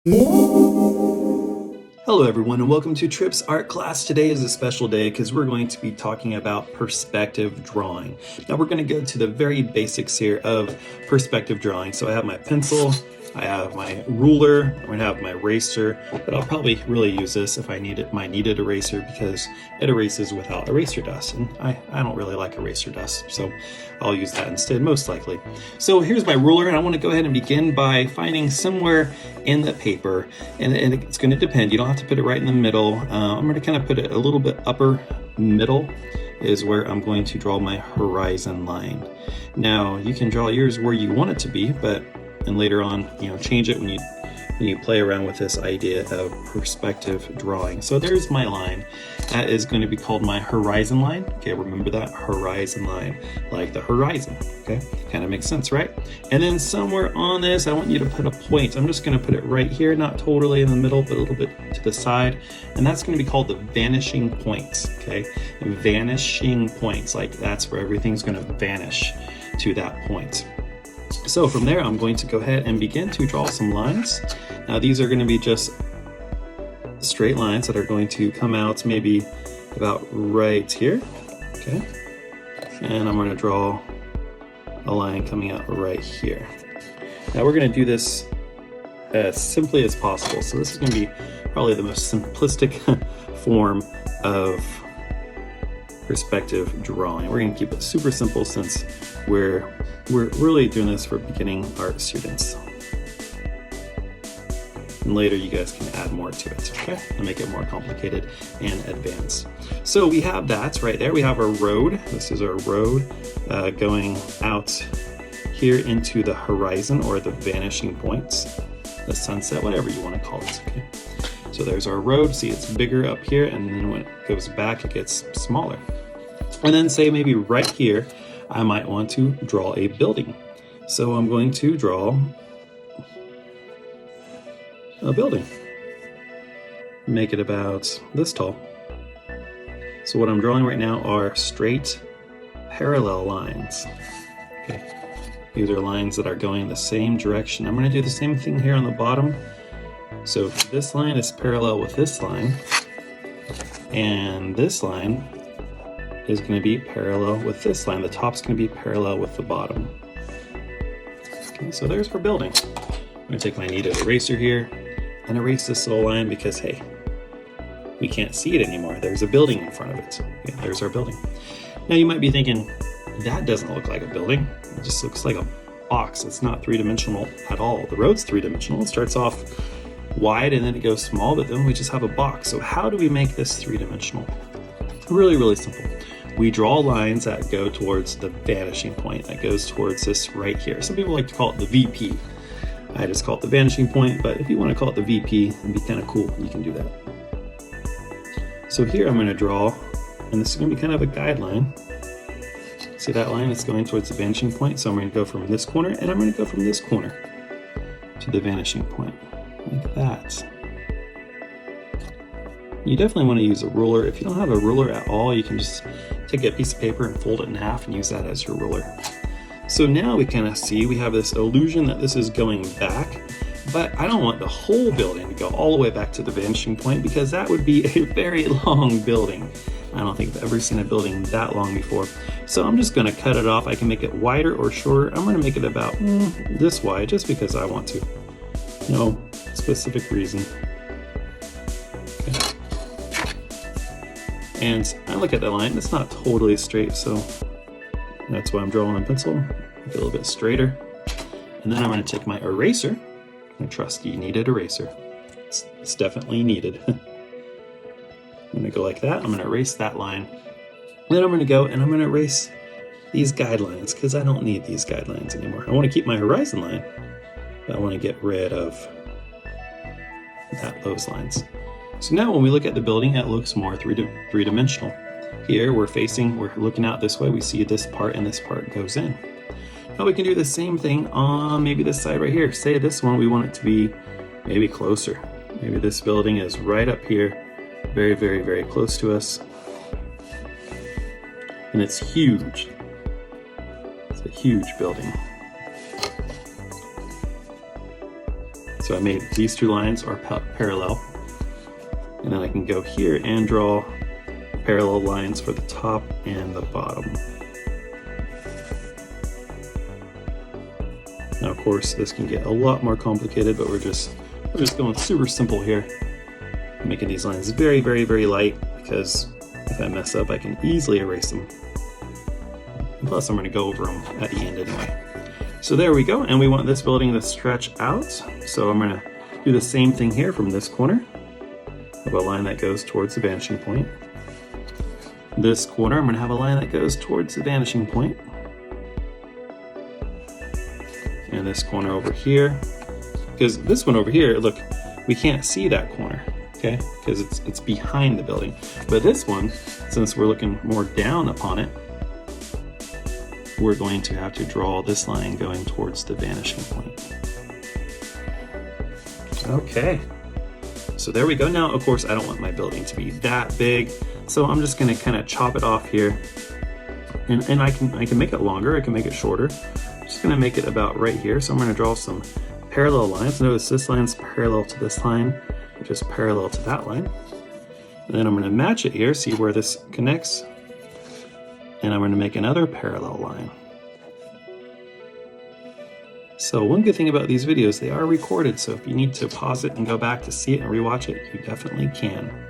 Hello everyone and welcome to Tripp's art class. Today is a special day because we're going to be talking about perspective drawing. Now we're going to go to the very basics here of perspective drawing. So I have my pencil, I have my ruler, I'm going to have my eraser, but I'll probably really use this if I need it, my kneaded eraser, because it erases without eraser dust, and I don't really like eraser dust, so I'll use that instead most likely. So here's my ruler, and I want to go ahead and begin by finding somewhere in the paper, and it's going to depend. You don't have to put it right in the middle. I'm going to kind of put it a little bit upper middle is where I'm going to draw my horizon line. Now you can draw yours where you want it to be, but and later on, change it when you play around with this idea of perspective drawing. So there's my line. That is going to be called my horizon line. Okay, remember that, horizon line, like the horizon. Okay, kind of makes sense, right? And then somewhere on this, I want you to put a point. I'm just going to put it right here, not totally in the middle, but a little bit to the side. And that's going to be called the vanishing points. Okay, vanishing points, like that's where everything's going to vanish to that point. So from there, I'm going to go ahead and begin to draw some lines. Now these are going to be just straight lines that are going to come out maybe about right here. Okay, and I'm going to draw a line coming out right here. Now we're going to do this as simply as possible. So this is going to be probably the most simplistic form of perspective drawing. We're going to keep it super simple since we're really doing this for beginning art students. And later you guys can add more to it, okay? And make it more complicated and advanced. So we have that right there. We have our road. This is our road going out here into the horizon or the vanishing points, the sunset, whatever you want to call it, okay? So there's our road. See, it's bigger up here, and then when it goes back, it gets smaller. And then say maybe right here, I might want to draw a building. So I'm going to draw a building. Make it about this tall. So what I'm drawing right now are straight parallel lines. Okay, these are lines that are going the same direction. I'm going to do the same thing here on the bottom. So this line is parallel with this line, and this line is going to be parallel with this line. The top's going to be parallel with the bottom. Okay, so there's our building. I'm going to take my kneaded eraser here and erase this little line because, hey, we can't see it anymore. There's a building in front of it. Okay, there's our building. Now you might be thinking, that doesn't look like a building. It just looks like a box. It's not three-dimensional at all. The road's three-dimensional. It starts off wide and then it goes small, but then we just have a box. So how do we make this three-dimensional? Really, really simple. We draw lines that go towards the vanishing point, that goes towards this right here. Some people like to call it the VP. I just call it the vanishing point, but if you want to call it the VP, it'd be kind of cool. You can do that. So here I'm going to draw, and this is going to be kind of a guideline. See that line? It's going towards the vanishing point. So I'm going to go from this corner, and I'm going to go from this corner to the vanishing point, like that. You definitely want to use a ruler. If you don't have a ruler at all, you can just take a piece of paper and fold it in half and use that as your ruler. So now we kind of see we have this illusion that this is going back, but I don't want the whole building to go all the way back to the vanishing point because that would be a very long building. I don't think I've ever seen a building that long before. So I'm just going to cut it off. I can make it wider or shorter. I'm going to make it about this wide just because I want to. No specific reason. Okay. And I look at the line, it's not totally straight, so that's why I'm drawing on pencil. Make it a little bit straighter. And then I'm going to take my eraser, my trusty kneaded eraser. It's definitely needed. I'm going to go like that. I'm going to erase that line. Then I'm going to go and I'm going to erase these guidelines because I don't need these guidelines anymore. I want to keep my horizon line, but I want to get rid of those lines. So now when we look at the building, it looks more three-dimensional. Here we're looking out this way, we see this part and this part goes in. Now we can do the same thing on maybe this side right here. Say this one, we want it to be maybe closer. Maybe this building is right up here, very, very, very close to us. And it's huge. It's a huge building. So I made these two lines are parallel. And then I can go here and draw parallel lines for the top and the bottom. Now, of course, this can get a lot more complicated, but we're just going super simple here. I'm making these lines very, very, very light because if I mess up, I can easily erase them. And plus, I'm going to go over them at the end anyway. So there we go, and we want this building to stretch out. So I'm going to do the same thing here from this corner. Have a line that goes towards the vanishing point. This corner, I'm going to have a line that goes towards the vanishing point. And this corner over here, because this one over here, look, we can't see that corner, okay? Because it's behind the building. But this one, since we're looking more down upon it, we're going to have to draw this line going towards the vanishing point. Okay. So there we go. Now, of course, I don't want my building to be that big, so I'm just going to kind of chop it off here, and I can make it longer. I can make it shorter. I'm just going to make it about right here. So I'm going to draw some parallel lines. Notice this line's parallel to this line, which is parallel to that line. And then I'm going to match it here, see where this connects, and I'm going to make another parallel line. So one good thing about these videos, they are recorded, so if you need to pause it and go back to see it and rewatch it, you definitely can.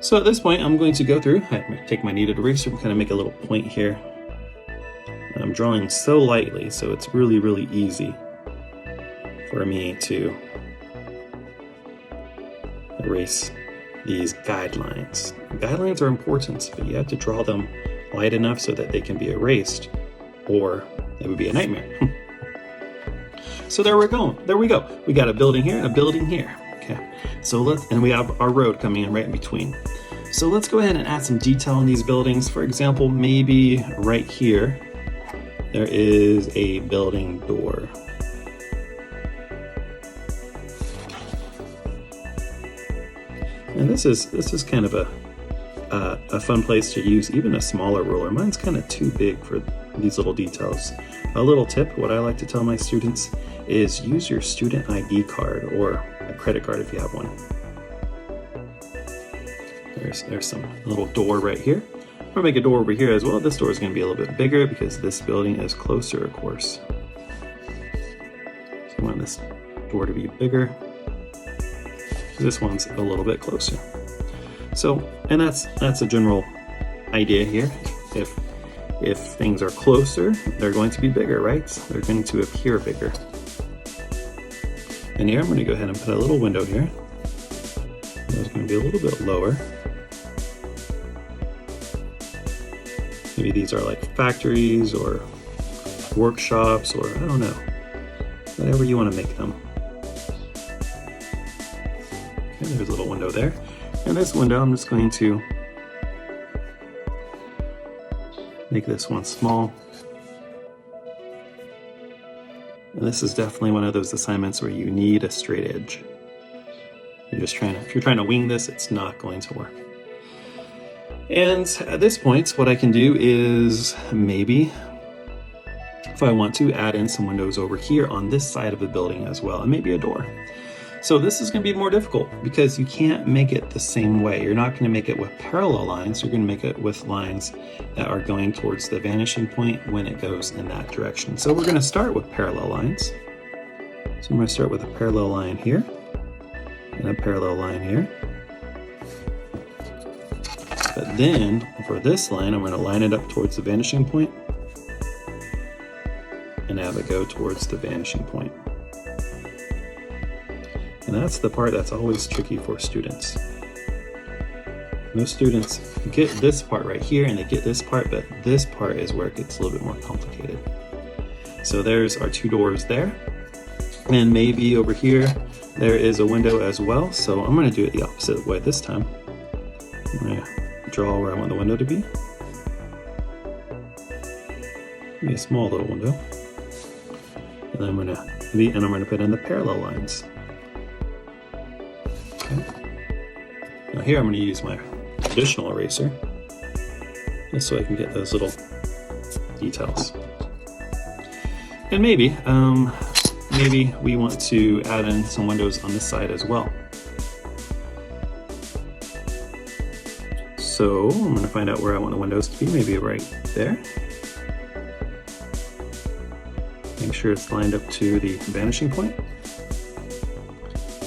So at this point, I'm going to go through, I'm going to take my kneaded eraser and kind of make a little point here. And I'm drawing so lightly, so it's really, really easy for me to erase these guidelines. Guidelines are important, but you have to draw them light enough so that they can be erased, or it would be a nightmare. So there we go. We got a building here and a building here. Okay. So and we have our road coming in right in between. So let's go ahead and add some detail in these buildings. For example, maybe right here, there is a building door. And this is kind of a fun place to use even a smaller ruler. Mine's kind of too big for these little details. A little tip, what I like to tell my students is use your student ID card or a credit card if you have one. There's some little door right here. I'm gonna make a door over here as well. This door is gonna be a little bit bigger because this building is closer, of course. So I want this door to be bigger. This one's a little bit closer. So, and that's a general idea here. If things are closer, they're going to be bigger, right? They're going to appear bigger. And here I'm going to go ahead and put a little window here. It's going to be a little bit lower. Maybe these are like factories or workshops, or I don't know, whatever you want to make them. Okay, there's a little window there. And this window, I'm just going to make this one small. And this is definitely one of those assignments where you need a straight edge. If you're trying to wing this, it's not going to work. And at this point, what I can do is maybe, if I want to, add in some windows over here on this side of the building as well, and maybe a door. So this is going to be more difficult because you can't make it the same way. You're not going to make it with parallel lines. You're going to make it with lines that are going towards the vanishing point when it goes in that direction. So we're going to start with parallel lines. So I'm going to start with a parallel line here and a parallel line here. But then for this line, I'm going to line it up towards the vanishing point and have it go towards the vanishing point. And that's the part that's always tricky for students. Most students get this part right here and they get this part, but this part is where it gets a little bit more complicated. So there's our two doors there. And maybe over here, there is a window as well. So I'm going to do it the opposite way this time. I'm going to draw where I want the window to be. Maybe a small little window. And then I'm going to put in the parallel lines. Now here I'm going to use my traditional eraser just so I can get those little details. And maybe maybe we want to add in some windows on this side as well. So I'm going to find out where I want the windows to be, maybe right there. Make sure it's lined up to the vanishing point.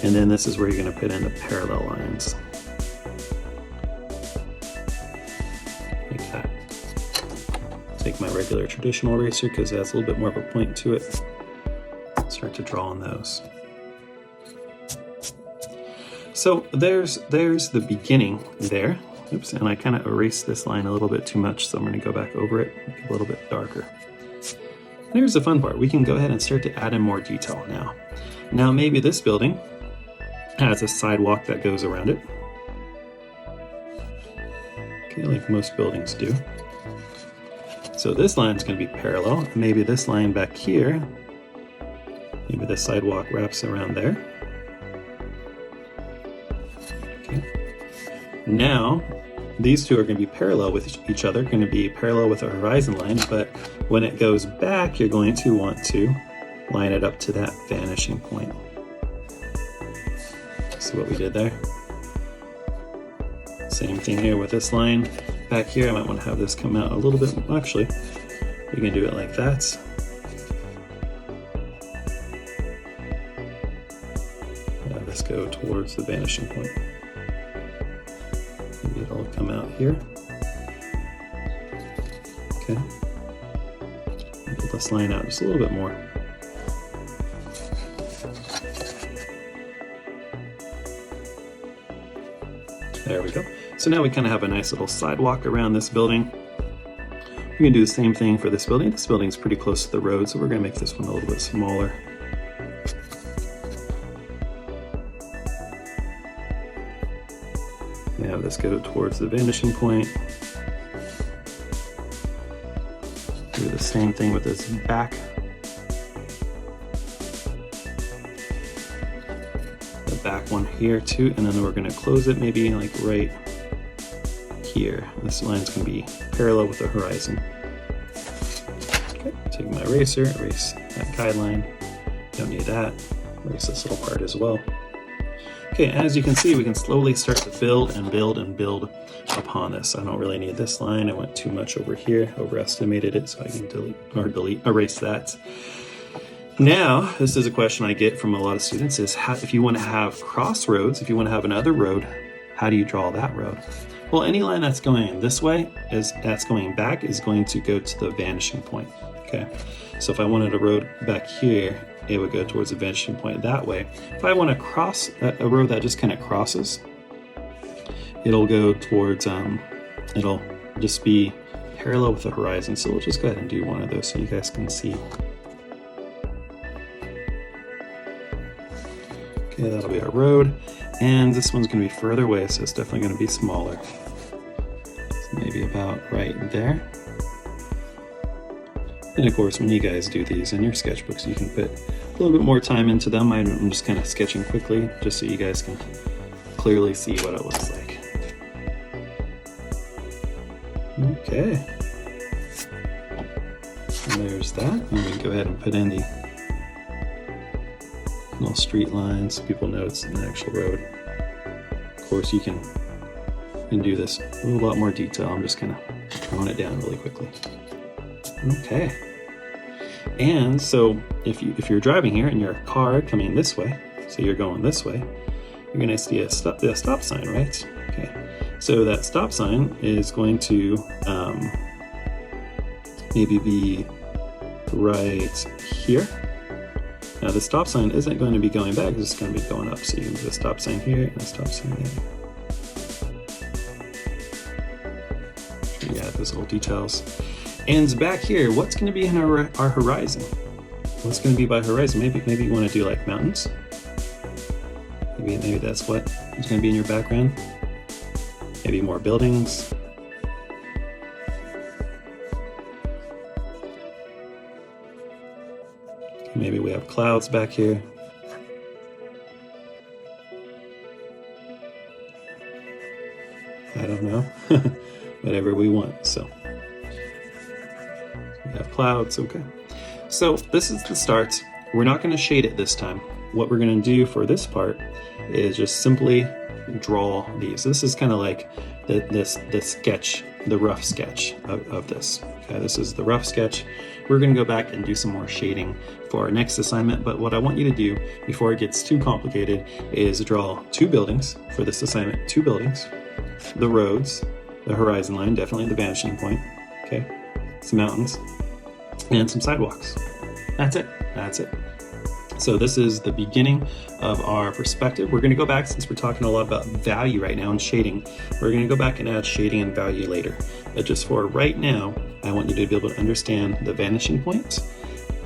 And then this is where you're going to put in the parallel lines. Like that. Take my regular traditional eraser because it has a little bit more of a point to it. Start to draw on those. So there's the beginning there. Oops, and I kind of erased this line a little bit too much, so I'm going to go back over it, make it a little bit darker. And here's the fun part. We can go ahead and start to add in more detail now. Now maybe this building has a sidewalk that goes around it. Okay, like most buildings do. So this line is going to be parallel. Maybe this line back here, maybe the sidewalk wraps around there. Okay. Now, these two are going to be parallel with each other, going to be parallel with a horizon line, but when it goes back, you're going to want to line it up to that vanishing point. See what we did there? Same thing here with this line. Back here, I might want to have this come out a little bit. Actually, we can do it like that. Have this go towards the vanishing point. Maybe it'll come out here. Okay. Pull this line out just a little bit more. There we go. So now we kind of have a nice little sidewalk around this building. We're going to do the same thing for this building. This building's pretty close to the road, so we're going to make this one a little bit smaller. Now let's go towards the vanishing point. Do the same thing with this back. The back one here too, and then we're going to close it maybe like right here. This line's going to be parallel with the horizon. Okay, take my eraser, erase that guideline. Don't need that. Erase this little part as well. Okay, as you can see, we can slowly start to build and build and build upon this. I don't really need this line. I went too much over here, overestimated it, so I can erase that. Now, this is a question I get from a lot of students is if you want to have crossroads, if you want to have another road, how do you draw that road? Well, any line that's going this way, that's going back, is going to go to the vanishing point. Okay, so if I wanted a road back here, it would go towards the vanishing point that way. If I want to cross a road that just kind of crosses, it'll go towards, it'll just be parallel with the horizon. So we'll just go ahead and do one of those so you guys can see. Okay, that'll be our road. And this one's going to be further away, so it's definitely going to be smaller. So maybe about right there. And of course, when you guys do these in your sketchbooks, you can put a little bit more time into them. I'm just kind of sketching quickly, just so you guys can clearly see what it looks like. Okay. And there's that. And we can go ahead and put in the little street lines so people know it's an actual road. Of course, you can do this with a lot more detail. I'm just kind of throwing it down really quickly. Okay. And so if you're driving here and your car coming this way, so you're going this way, you're going to see a stop sign, right? Okay. So that stop sign is going to maybe be right here. Now the stop sign isn't going to be going back, it's just going to be going up. So you can put a stop sign here and a stop sign there. Yeah, those little details. And back here, what's going to be in our horizon? What's going to be by horizon? Maybe you want to do like mountains. Maybe that's what is going to be in your background. Maybe more buildings. Maybe we have clouds back here. I don't know. Whatever we want. So we have clouds. Okay. So this is the start we're not going to shade it this time. What we're going to do for this part is just simply draw these. So this is kind of like the sketch, the rough sketch of this. Okay, this is the rough sketch. We're going to go back and do some more shading for our next assignment, but what I want you to do before it gets too complicated is draw 2 buildings for this assignment, 2 buildings, the roads, the horizon line, definitely the vanishing point, okay, some mountains, and some sidewalks. That's it. That's it. So this is the beginning of our perspective. We're going to go back, since we're talking a lot about value right now and shading, we're going to go back and add shading and value later. But just for right now, I want you to be able to understand the vanishing point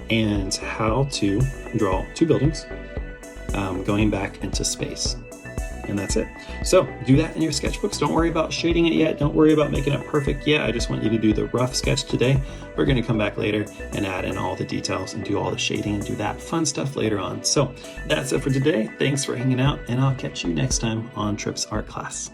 and how to draw 2 buildings going back into space. And that's it. So do that in your sketchbooks. Don't worry about shading it yet. Don't worry about making it perfect yet. I just want you to do the rough sketch today. We're going to come back later and add in all the details and do all the shading and do that fun stuff later on. So that's it for today. Thanks for hanging out, and I'll catch you next time on Trips Art Class.